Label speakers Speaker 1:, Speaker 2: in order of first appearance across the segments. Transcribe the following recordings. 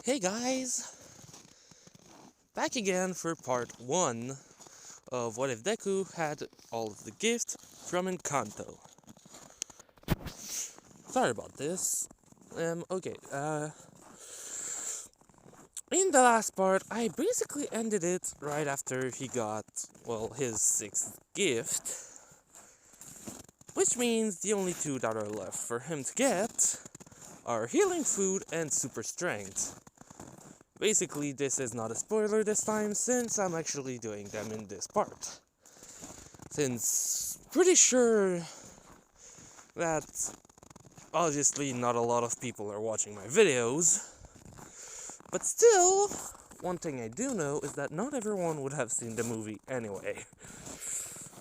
Speaker 1: Hey guys! Back again for part 1 of What If Deku had all of the gifts from Encanto. Sorry about this. Okay, in the last part, I basically ended it right after he got, well, his 6th gift. Which means the only 2 that are left for him to get are Healing Food and Super Strength. Basically, this is not a spoiler this time, since I'm actually doing them in this part. Since, pretty sure that, obviously not a lot of people are watching my videos, but still, one thing I do know is that not everyone would have seen the movie anyway.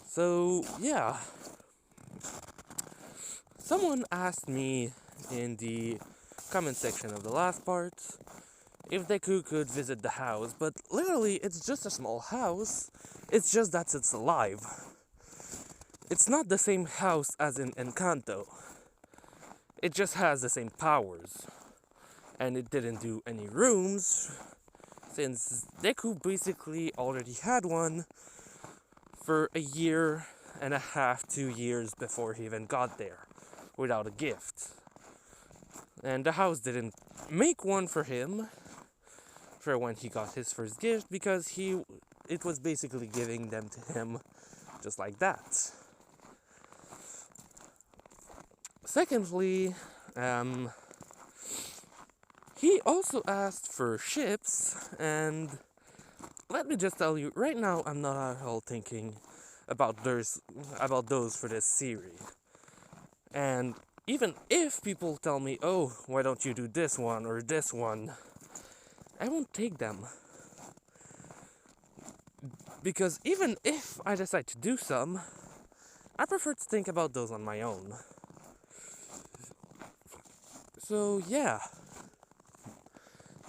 Speaker 1: So, yeah. Someone asked me in the comment section of the last part if Deku could visit the house, but literally it's just a small house, it's just that it's alive. It's not the same house as in Encanto. It just has the same powers. And it didn't do any rooms, since Deku basically already had one for a year and a half, 2 years before he even got there, without a gift. And the house didn't make one for him for when he got his first gift, because it was basically giving them to him just like that. Secondly, he also asked for ships, and let me just tell you, right now I'm not at all thinking about those for this series. And even if people tell me, oh, why don't you do this one or this one, I won't take them. Because even if I decide to do some, I prefer to think about those on my own. So yeah.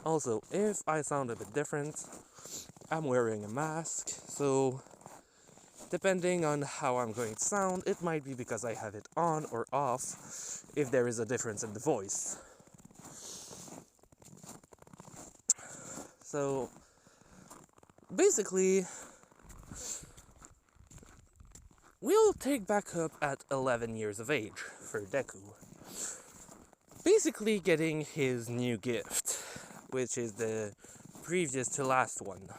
Speaker 1: Also, if I sound a bit different, I'm wearing a mask, so depending on how I'm going to sound, it might be because I have it on or off, if there is a difference in the voice. So, basically, we'll take back up at 11 years of age for Deku. Basically getting his new gift, which is the previous to last one.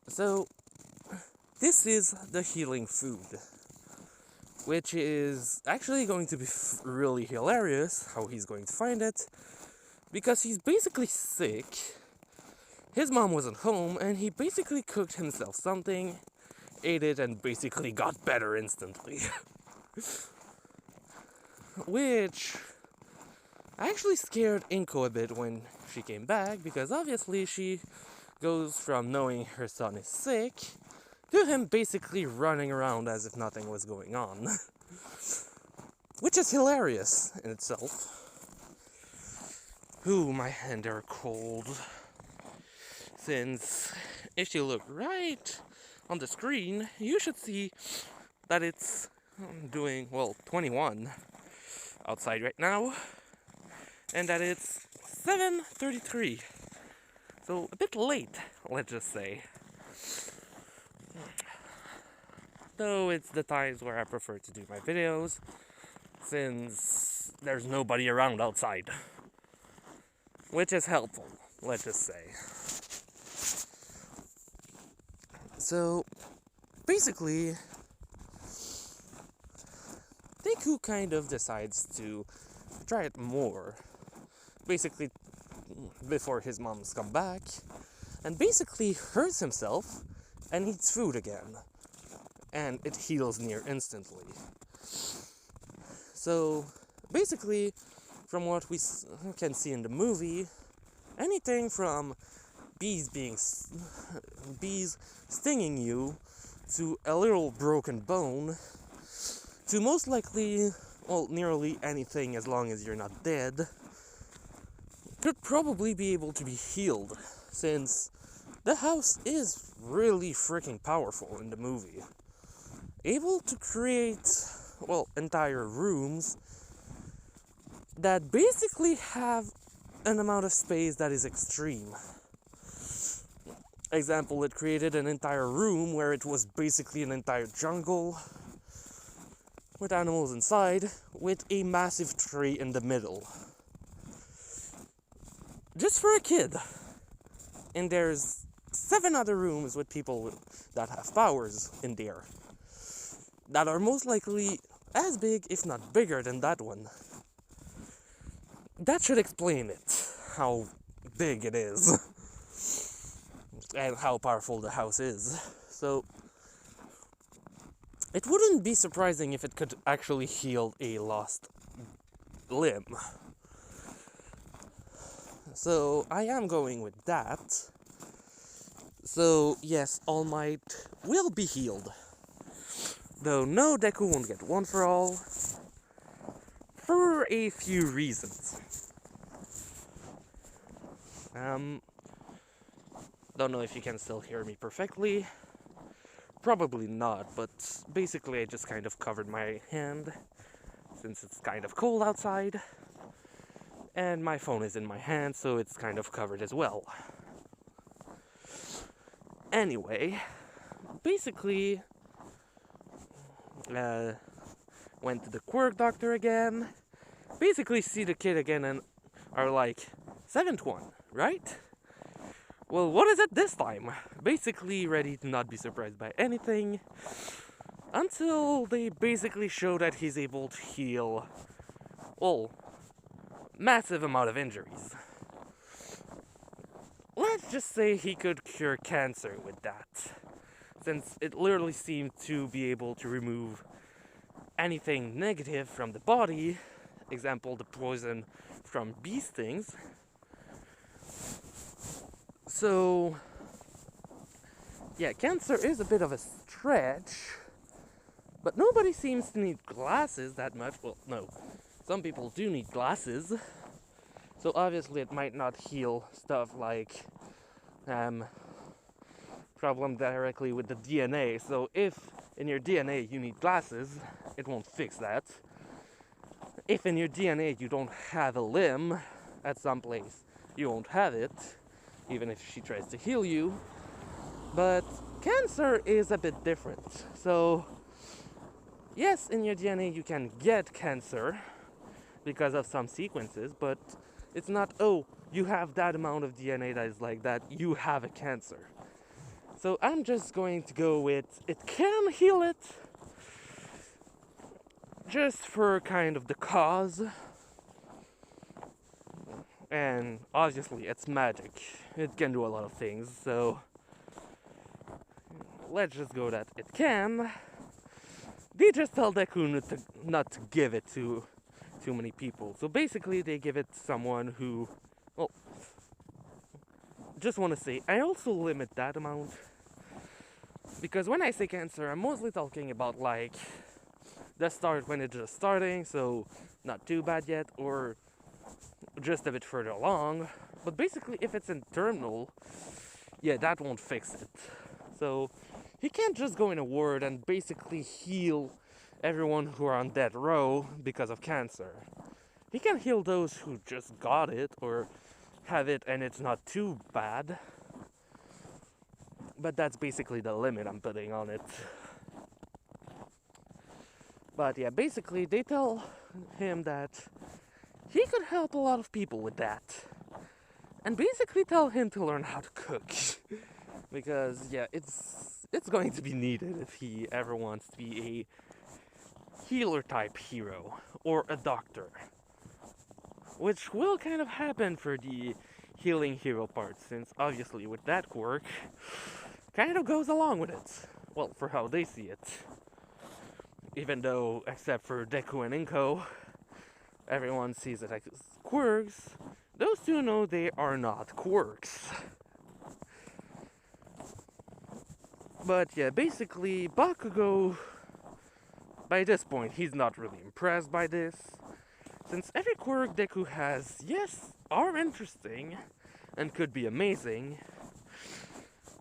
Speaker 1: So, this is the Healing Food, which is actually going to be really hilarious how he's going to find it, because he's basically sick. His mom wasn't home, and he basically cooked himself something, ate it, and basically got better instantly. Which actually scared Inko a bit when she came back, because obviously she goes from knowing her son is sick to him basically running around as if nothing was going on. Which is hilarious in itself. Ooh, my hands are cold. Since if you look right on the screen, you should see that it's doing, 21 outside right now, and that it's 7:33. So a bit late, let's just say. Though it's the times where I prefer to do my videos, since there's nobody around outside. Which is helpful, let's just say. So, basically, Deku kind of decides to try it more. Basically, before his moms come back, and basically hurts himself and eats food again. And it heals near instantly. So, basically, from what we can see in the movie, anything from bees stinging you, to a little broken bone, to most likely, nearly anything as long as you're not dead, could probably be able to be healed, since the house is really freaking powerful in the movie. Able to create, entire rooms that basically have an amount of space that is extreme. Example, it created an entire room where it was basically an entire jungle with animals inside, with a massive tree in the middle. Just for a kid. And there's 7 other rooms with people that have powers in there, that are most likely as big, if not bigger, than that one. That should explain it, how big it is, and how powerful the house is. So, it wouldn't be surprising if it could actually heal a lost limb. So, I am going with that. So, yes, All Might will be healed. Though no, Deku won't get one for all. For a few reasons. Don't know if you can still hear me perfectly. Probably not, but basically I just kind of covered my hand, since it's kind of cold outside. And my phone is in my hand, so it's kind of covered as well. Anyway, basically, went to the quirk doctor again. Basically see the kid again and are like, 7th one, right? Well, what is it this time? Basically ready to not be surprised by anything, until they basically show that he's able to heal, well, massive amount of injuries. Let's just say he could cure cancer with that, since it literally seemed to be able to remove anything negative from the body, example, the poison from bee stings. So, yeah, cancer is a bit of a stretch, but nobody seems to need glasses that much. Well, no, some people do need glasses, so obviously it might not heal stuff like problem directly with the DNA. So if in your DNA you need glasses, it won't fix that. If in your DNA you don't have a limb at some place, you won't have it, even if she tries to heal you. But cancer is a bit different. So, yes, in your DNA you can get cancer because of some sequences, but it's not, oh, you have that amount of DNA that is like that, you have a cancer. So I'm just going to go with, it can heal it, just for kind of the cause. And obviously it's magic. It can do a lot of things, so let's just go that it can. They just tell Deku not to give it to too many people. So basically they give it to someone who, well, just want to say, I also limit that amount. Because when I say cancer, I'm mostly talking about like the start when it's just starting, so not too bad yet, or just a bit further along. But basically if it's in terminal, yeah, that won't fix it. So he can't just go in a ward and basically heal everyone who are on death row because of cancer. He can heal those who just got it or have it and it's not too bad. But that's basically the limit I'm putting on it. But yeah, basically they tell him that he could help a lot of people with that. And basically tell him to learn how to cook. Because yeah, it's going to be needed if he ever wants to be a healer type hero or a doctor. Which will kind of happen for the healing hero part, since obviously with that quirk kind of goes along with it. Well, for how they see it. Even though, except for Deku and Inko, everyone sees it as quirks, those two know they are not quirks. But yeah, basically, Bakugo, by this point, he's not really impressed by this. Since every quirk Deku has, yes, are interesting, and could be amazing,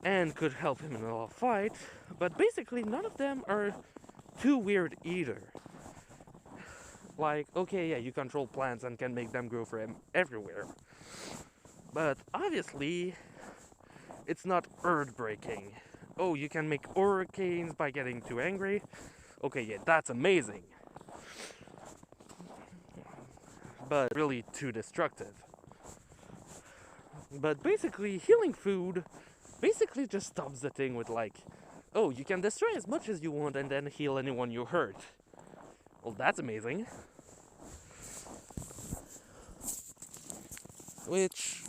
Speaker 1: and could help him in a fight, but basically none of them are too weird either. Like, okay, yeah, you control plants and can make them grow from everywhere. But obviously, it's not earth-breaking. Oh, you can make hurricanes by getting too angry? Okay, yeah, that's amazing. But really too destructive. But basically, healing food basically just stops the thing with like, oh, you can destroy as much as you want and then heal anyone you hurt. Well, that's amazing. Which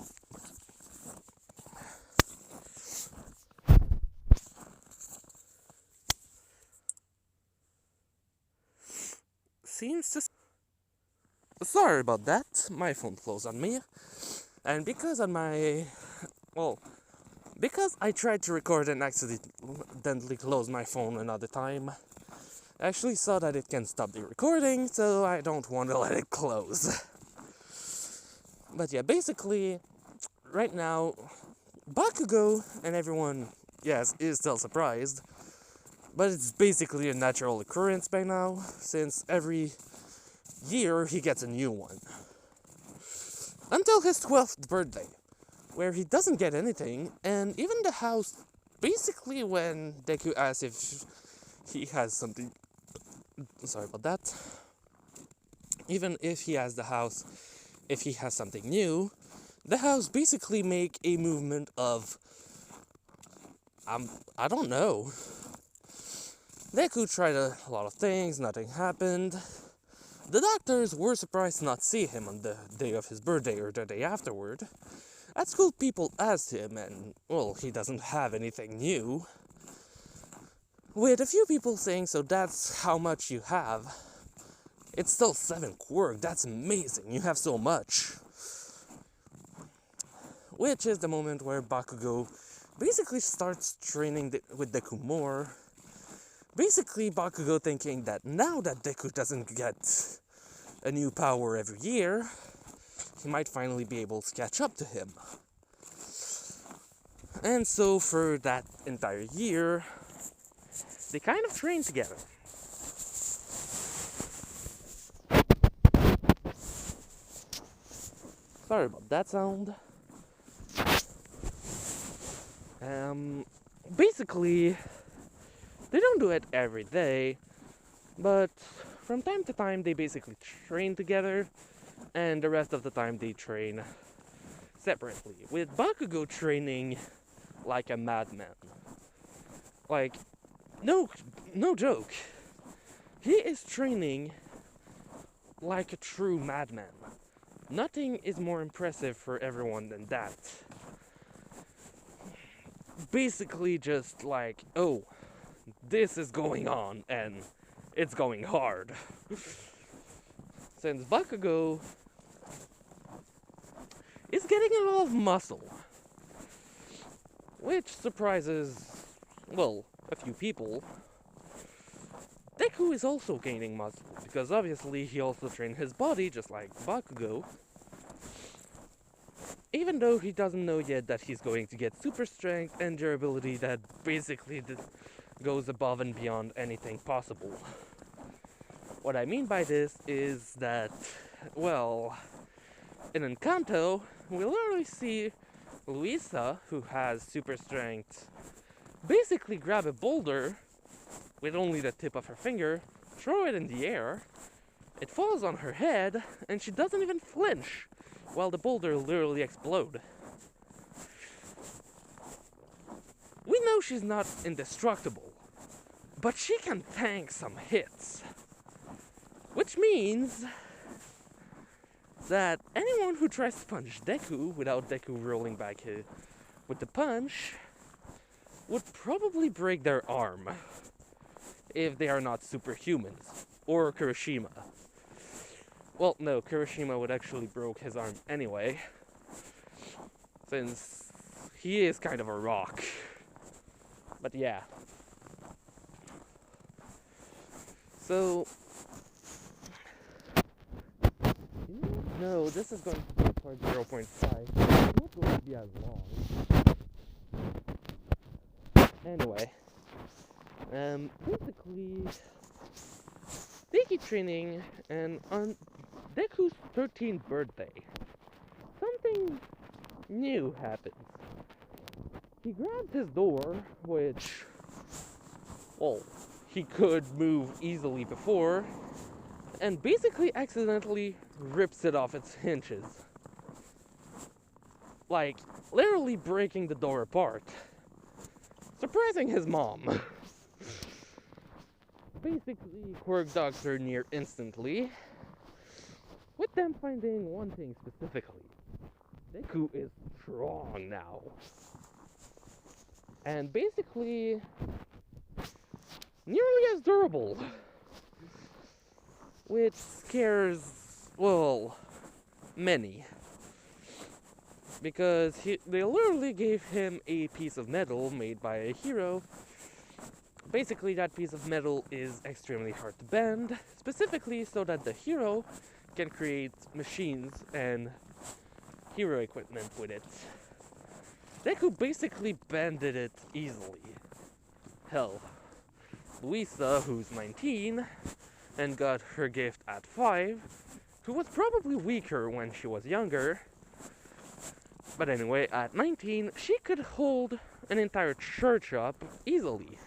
Speaker 1: seems to... Sorry about that, my phone closed on me. And because on my... Well, because I tried to record and accidentally closed my phone another time, I actually saw that it can stop the recording, so I don't want to let it close. But yeah, basically, right now, Bakugo and everyone, yes, is still surprised, but it's basically a natural occurrence by now, since every year he gets a new one. Until his 12th birthday, where he doesn't get anything, and even the house, basically when Deku asks if he has something, sorry about that, even if he has the house, if he has something new, the house basically make a movement of, I don't know. Deku tried a lot of things, nothing happened. The doctors were surprised to not see him on the day of his birthday or the day afterward. At school, people asked him, and, well, he doesn't have anything new. With a few people saying, so that's how much you have. It's still 7 quirk, that's amazing, you have so much. Which is the moment where Bakugo basically starts training with Deku more. Basically, Bakugo thinking that now that Deku doesn't get a new power every year, he might finally be able to catch up to him. And so for that entire year, they kind of train together. Sorry about that sound. Basically, they don't do it every day, but from time to time they basically train together, and the rest of the time they train separately. With Bakugo training like a madman. Like, no joke. He is training like a true madman. Nothing is more impressive for everyone than that. Basically just like, oh, this is going on, and it's going hard. Since Bakugo is getting a lot of muscle, which surprises, well, a few people. Deku is also gaining muscle, because obviously he also trained his body just like Bakugo. Even though he doesn't know yet that he's going to get super strength and durability that basically goes above and beyond anything possible. What I mean by this is that, well, in Encanto, we literally see Luisa, who has super strength, basically grab a boulder with only the tip of her finger, throw it in the air, it falls on her head, and she doesn't even flinch, while the boulder literally explodes. We know she's not indestructible, but she can tank some hits. Which means that anyone who tries to punch Deku without Deku rolling back with the punch would probably break their arm if they are not superhumans, or Kirishima. Well, no, Kirishima would actually broke his arm anyway, since he is kind of a rock. But yeah. So, no, this is going to be part 0.5. It's not going to be as long. Anyway, basically, they keep training, and on Deku's 13th birthday, something new happens. He grabs his door, which, well, he could move easily before, and basically accidentally rips it off its hinges. Like, literally breaking the door apart. Surprising his mom. Basically, quirk dogs are near instantly, with them finding one thing specifically. Deku is strong now. And basically, nearly as durable. Which scares, well, many. Because they literally gave him a piece of metal made by a hero. Basically, that piece of metal is extremely hard to bend, specifically so that the hero can create machines and hero equipment with it. Deku basically bended it easily. Hell, Luisa, who's 19, and got her gift at 5, who was probably weaker when she was younger, but anyway, at 19, she could hold an entire church up easily.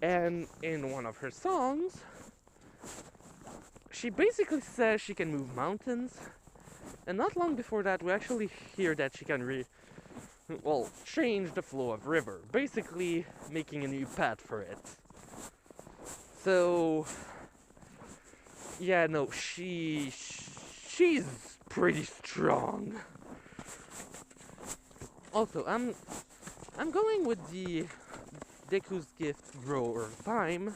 Speaker 1: And in one of her songs, she basically says she can move mountains. And not long before that, we actually hear that she can change the flow of river. Basically, making a new path for it. So, yeah, no, she's pretty strong. Also, I'm going with the Deku's gift grower time,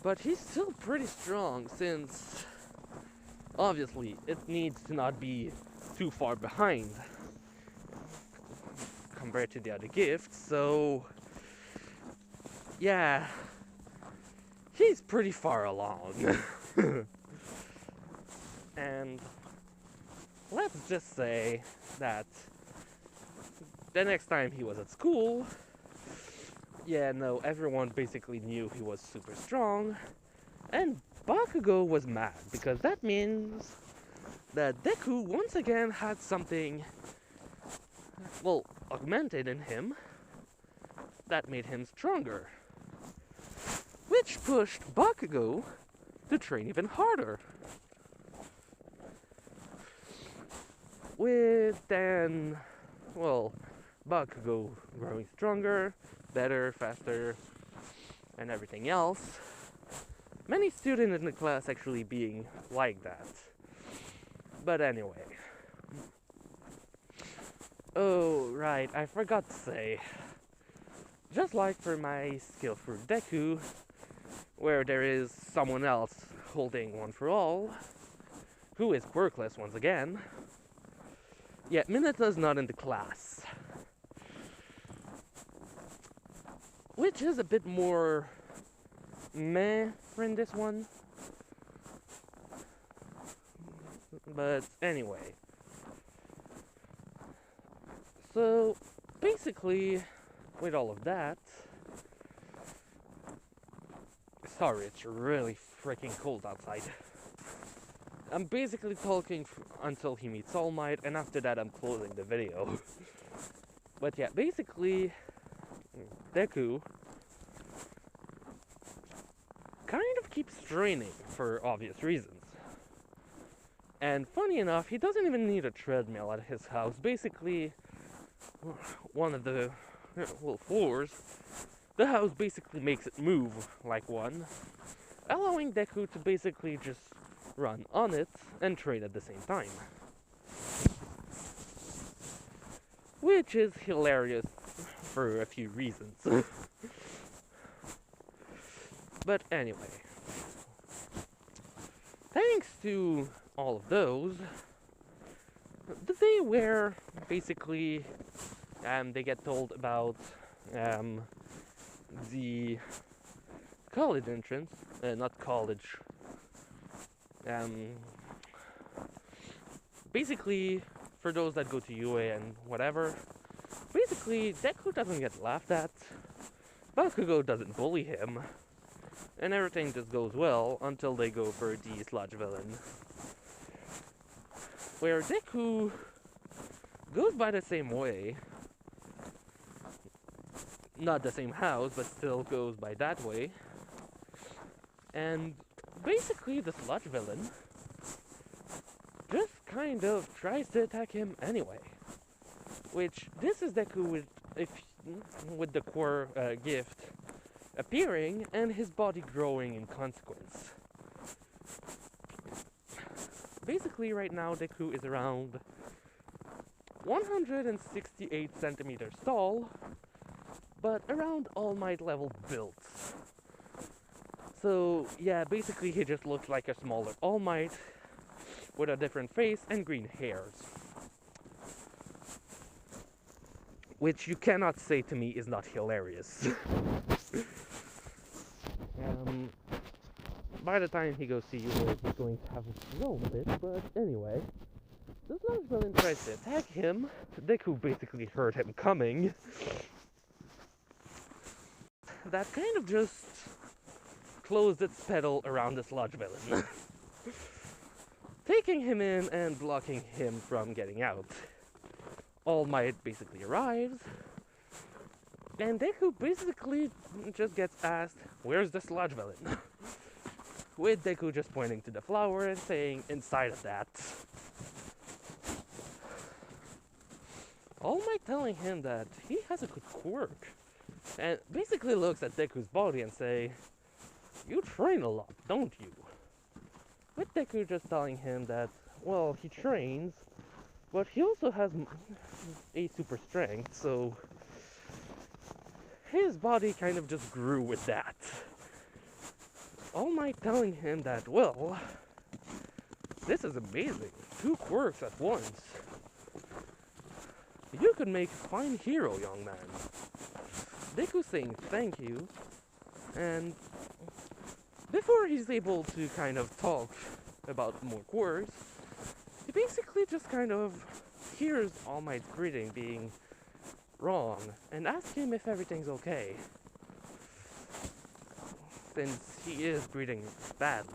Speaker 1: but he's still pretty strong since obviously it needs to not be too far behind compared to the other gifts. So yeah, he's pretty far along. And let's just say that the next time he was at school, yeah, no, everyone basically knew he was super strong, and Bakugo was mad, because that means that Deku once again had something, well, augmented in him, that made him stronger, which pushed Bakugo to train even harder. With then, well, Bakugo growing stronger, better, faster, and everything else. Many students in the class actually being like that. But anyway. Oh, right, I forgot to say. Just like for my skill for Deku, where there is someone else holding one for all, who is quirkless once again. Yeah, Mineta's not in the class. Which is a bit more meh in this one. But anyway. So, basically, with all of that... Sorry, it's really freaking cold outside. I'm basically talking until he meets All Might, and after that I'm closing the video. But yeah, basically... Deku kind of keeps training for obvious reasons. And funny enough, he doesn't even need a treadmill at his house. Basically, one of the floors, the house basically makes it move like one, allowing Deku to basically just run on it and train at the same time. Which is hilarious for a few reasons. But anyway, thanks to all of those, the day where basically they get told about the college entrance, not college, basically for those that go to UA and whatever, basically Deku doesn't get laughed at, Bakugo doesn't bully him, and everything just goes well until they go for the sludge villain. Where Deku goes by the same way. Not the same house, but still goes by that way. And basically the sludge villain just kind of tries to attack him anyway. Which, this is Deku with the core gift appearing and his body growing in consequence. Basically right now Deku is around 168 centimeters tall, but around All Might level built. So yeah, basically he just looks like a smaller All Might with a different face and green hairs. Which you cannot say to me is not hilarious. By the time he goes see you, he's going to have a roll with it, but anyway. The sludge villain tries to attack him. Deku basically heard him coming. That kind of just closed its petal around the sludge villain. Taking him in and blocking him from getting out. All Might basically arrives. And Deku basically just gets asked, where's the sludge villain? With Deku just pointing to the flower and saying, inside of that. All Might telling him that he has a good quirk. And basically looks at Deku's body and say, you train a lot, don't you? With Deku just telling him that, well, he trains, but he also has a super strength, so his body kind of just grew with that. All Might telling him that, well, this is amazing. 2 quirks at once. You could make a fine hero, young man. Deku saying thank you, and before he's able to kind of talk about more quirks, he basically just kind of hears All Might's greeting being wrong and asks him if everything's okay. Since he is greeting badly.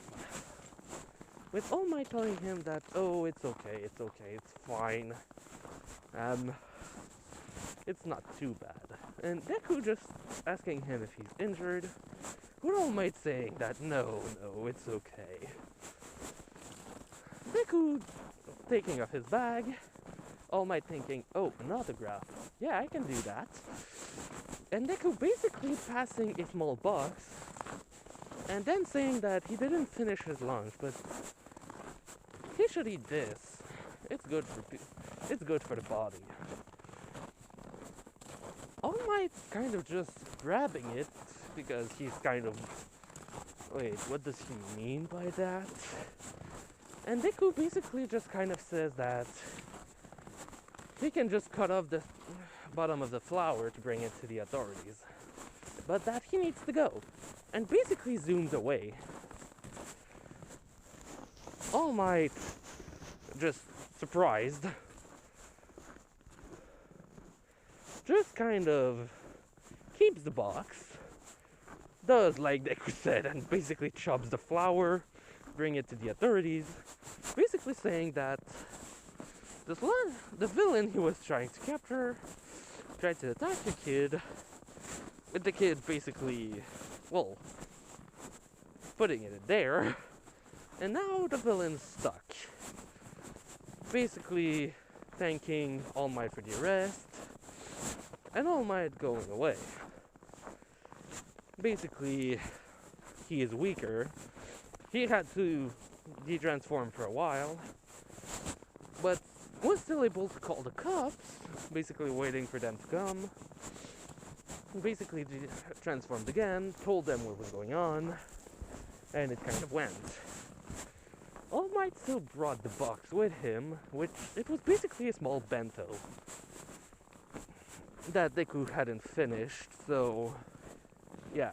Speaker 1: With All Might telling him that, oh, it's okay, it's fine. It's not too bad. And Deku just asking him if he's injured, with All Might saying that, no, it's okay. Deku taking off his bag, All Might thinking, oh, an autograph. Yeah, I can do that. And Deku basically passing a small box, and then saying that he didn't finish his lunch, but he should eat this. It's good for the body. All Might kind of just grabbing it because he's kind of, wait, what does he mean by that? And Deku basically just kind of says that he can just cut off the bottom of the flower to bring it to the authorities, but that he needs to go, and basically zooms away. All Might just surprised, just kind of keeps the box, does like Deku said, and basically chops the flower, bring it to the authorities, basically saying that the villain he was trying to capture tried to attack the kid, with the kid basically, well, putting it there, and now the villain's stuck. Basically thanking All Might for the arrest, and All Might going away. Basically, he is weaker. He had to de-transform for a while, but was still able to call the cops, basically waiting for them to come. Basically transformed again, told them what was going on, and it kind of went. All Might still brought the box with him, which it was basically a small bento that Deku hadn't finished, so yeah.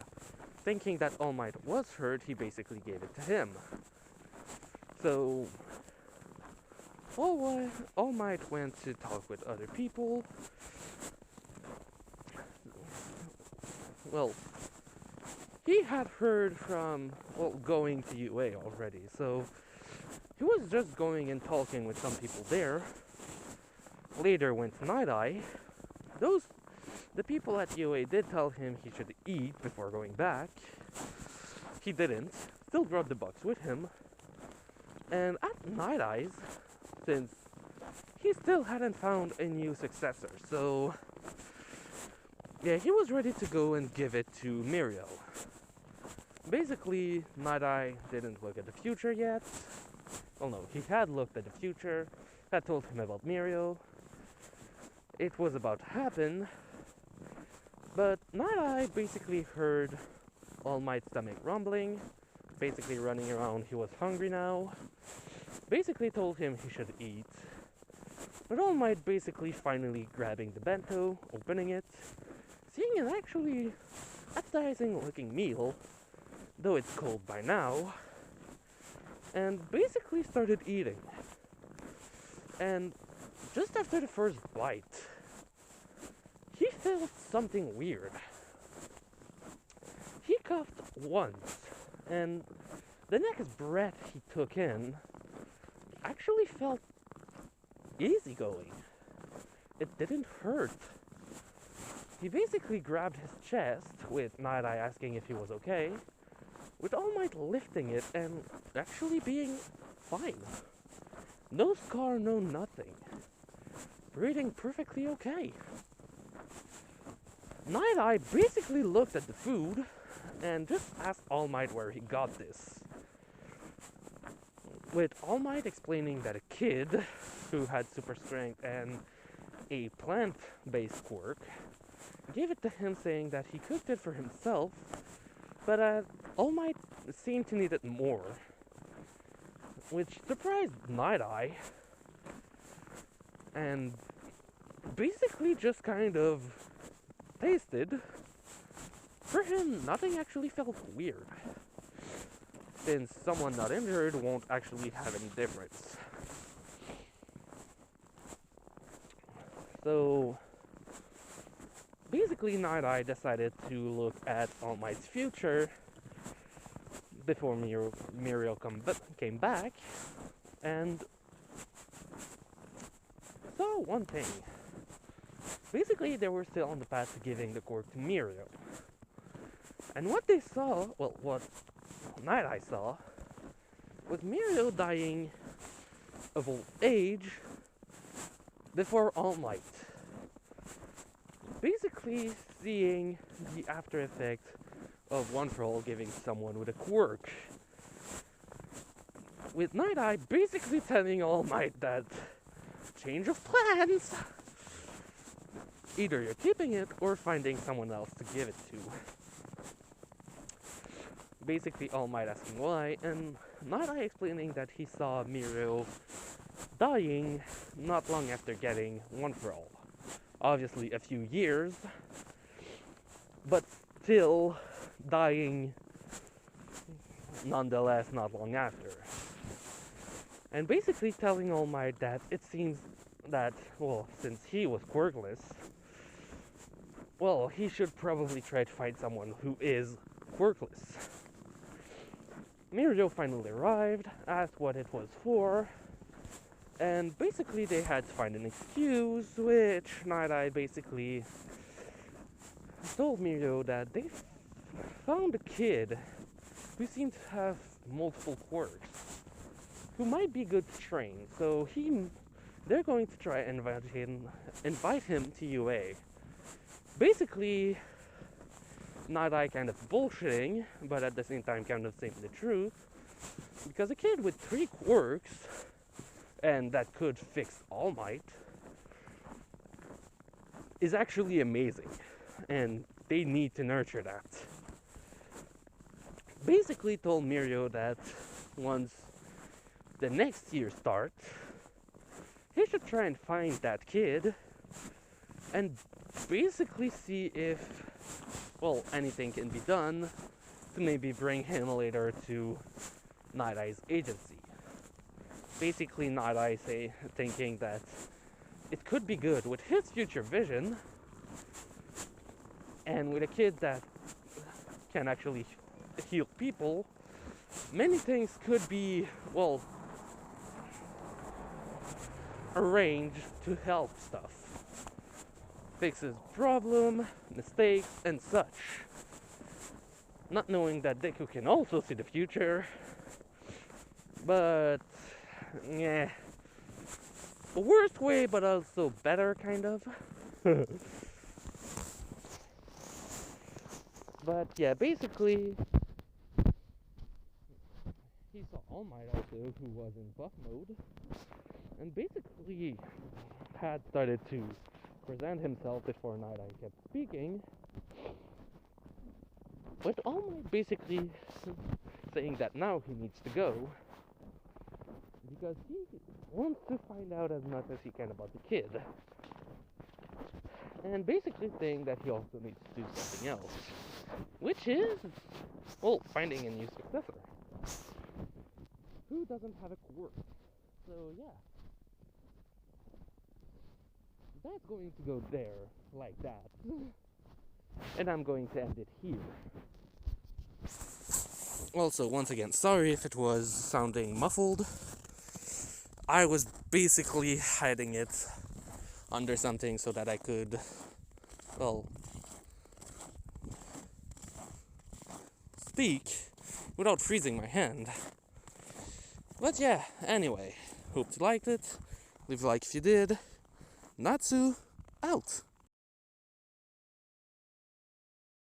Speaker 1: Thinking that All Might was hurt, he basically gave it to him. So All Might went to talk with other people. Well, he had heard from, well, going to UA already, so he was just going and talking with some people there. Later went to Nighteye. The people at UA did tell him he should eat before going back. He didn't. Still brought the box with him. And at Nightaye's, since he still hadn't found a new successor, so yeah, he was ready to go and give it to Muriel. Basically, Nighteye didn't look at the future yet. Well, no, he had looked at the future, had told him about Muriel. It was about to happen, but Nighteye basically heard All Might's stomach rumbling, basically running around. He was hungry now. Basically told him he should eat. But All Might basically finally grabbing the bento, opening it, seeing an actually appetizing looking meal, though it's cold by now, and basically started eating. And just after the first bite, he felt something weird. He coughed once, and the next breath he took in actually felt easygoing. It didn't hurt. He basically grabbed his chest, with Nighteye asking if he was okay, with All Might lifting it and actually being fine. No scar, no nothing. Breathing perfectly okay. Nighteye basically looked at the food and just asked All Might where he got this. With All Might explaining that a kid who had super strength and a plant-based quirk gave it to him, saying that he cooked it for himself, but All Might seemed to need it more, which surprised Nighteye, and basically just kind of tasted. For him, nothing actually felt weird, since someone not injured won't actually have any difference. So basically, Nighteye decided to look at All Might's future before Muriel came back, and saw one thing. Basically, they were still on the path to giving the quirk to Muriel. And what they saw, well, what Nighteye saw, was Muriel dying of old age before All Might. Basically seeing the after effect of One for All giving someone with a quirk. With Nighteye basically telling All Might that change of plans. Either you're keeping it or finding someone else to give it to. Basically All Might asking why, and Nighteye explaining that he saw Muriel dying not long after getting One for All. Obviously a few years, but still dying nonetheless not long after. And basically telling All Might that it seems that, well, since he was quirkless, well, he should probably try to find someone who is quirkless. Muriel finally arrived, asked what it was for, and basically they had to find an excuse, which Nighteye basically told Muriel that they found a kid who seemed to have multiple quirks, who might be good to train, so they're going to try and invite him to UA. Basically, Nighteye kind of bullshitting, but at the same time kind of saying the truth, because a kid with 3 quirks, and that could fix All Might, is actually amazing, and they need to nurture that. Basically told Muriel that once the next year starts, he should try and find that kid, and basically see if, well, anything can be done to maybe bring him later to Night-Eye's agency. Basically, Night-Eye thinking that it could be good with his future vision, and with a kid that can actually heal people, many things could be, well, arranged to help stuff. Fixes problem, mistakes, and such. Not knowing that Deku can also see the future, but yeah, the worst way, but also better, kind of. But yeah, basically, he saw All Might also, who was in buff mode, and basically had started to present himself before Nighteye kept speaking. But All Might basically saying that now he needs to go because he wants to find out as much as he can about the kid. And basically saying that he also needs to do something else, which is, well, finding a new successor who doesn't have a quirk. So yeah, that's going to go there like that. And I'm going to end it here. Also, once again, sorry if it was sounding muffled. I was basically hiding it under something so that I could, well, speak without freezing my hand. But yeah, anyway, hope you liked it. Leave a like if you did. Natsu, out!